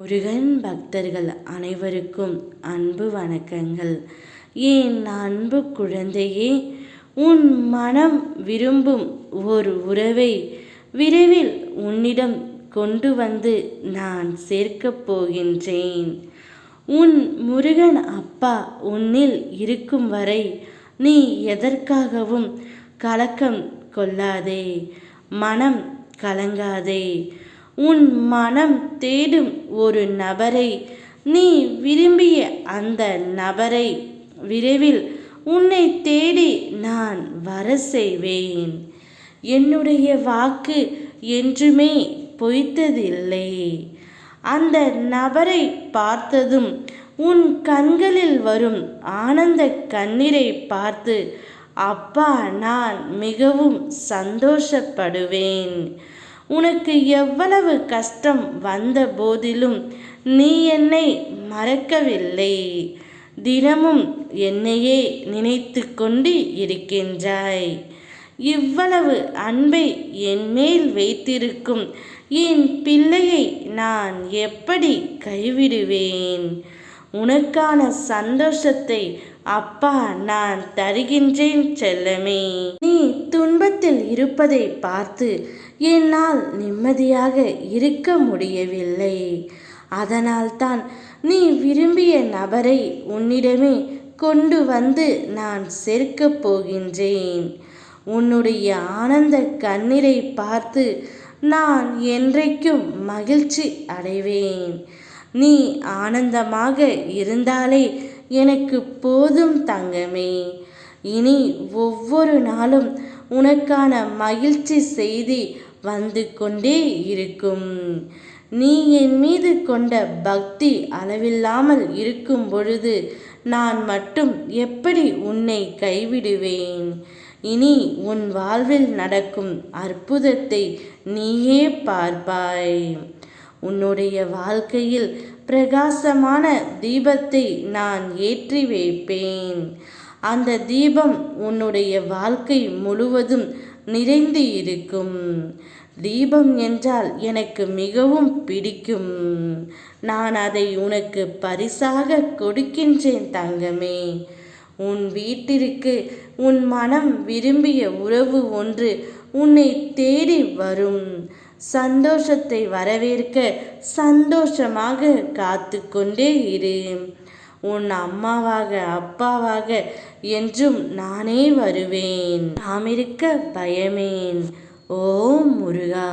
முருகன் பக்தர்கள் அனைவருக்கும் அன்பு வணக்கங்கள். என் அன்பு குழந்தையே, உன் மனம் விரும்பும் ஒரு உறவை விரைவில் உன்னிடம் கொண்டு வந்து நான் சேர்க்கப் போகின்றேன். உன் முருகன் அப்பா உன்னில் இருக்கும் வரை நீ எதற்காகவும் கலக்கம் கொள்ளாதே, மனம் கலங்காதே. உன் மனம் தேடும் ஒரு நபரை, நீ விரும்பிய அந்த நபரை விரைவில் உன்னை தேடி நான் வர செய்வேன். என்னுடைய வாக்கு என்றுமே பொய்த்ததில்லை. அந்த நபரை பார்த்ததும் உன் கண்களில் வரும் ஆனந்த கண்ணீரை பார்த்து அப்பா நான் மிகவும் சந்தோஷப்படுவேன். உனக்கு எவ்வளவு கஷ்டம் வந்த போதிலும் நீ என்னை மறக்கவில்லை. தினமும் என்னையே நினைத்து கொண்டு இருக்கின்றாய். இவ்வளவு அன்பை என் மேல் வைத்திருக்கும் என் பிள்ளையை நான் எப்படி கைவிடுவேன்? உனக்கான சந்தோஷத்தை அப்பா நான் தருகின்றேன் செல்லமே. நீ துன்பத்தில் இருப்பதை பார்த்து என்னால் நிம்மதியாக இருக்க முடியவில்லை. அதனால்தான் நீ விரும்பிய நபரை உன்னிடமே கொண்டு வந்து நான் சேர்க்கப் போகின்றேன். உன்னுடைய ஆனந்த கண்ணீரை பார்த்து நான் என்றைக்கும் மகிழ்ச்சி அடைவேன். நீ ஆனந்தமாக இருந்தாலே எனக்கு போதும் தங்கமே. இனி ஒவ்வொரு நாளும் உனக்கான மகிழ்ச்சி செய்தி வந்து கொண்டே இருக்கும். நீ என் மீது கொண்ட பக்தி அளவில்லாமல் இருக்கும் பொழுது நான் மட்டும் எப்படி உன்னை கைவிடுவேன்? இனி உன் வாழ்வில் நடக்கும் அற்புதத்தை நீயே பார்ப்பாய். உன்னுடைய வாழ்க்கையில் பிரகாசமான தீபத்தை நான் ஏற்றி வைப்பேன். அந்த தீபம் உன்னுடைய வாழ்க்கை முழுவதும் நிறைந்து இருக்கும். தீபம் என்றால் எனக்கு மிகவும் பிடிக்கும். நான் அதை உனக்கு பரிசாக கொடுக்கின்றேன் தங்கமே. உன் வீட்டிற்கு உன் மனம் விரும்பிய உறவு ஒன்று உன்னை தேடி வரும். சந்தோஷத்தை வரவேற்க சந்தோஷமாக காத்து கொண்டே இரு. உன் அம்மாவாக அப்பாவாக என்றும் நானே வருவேன். நாம் இருக்க பயமேன். ஓம் முருகா.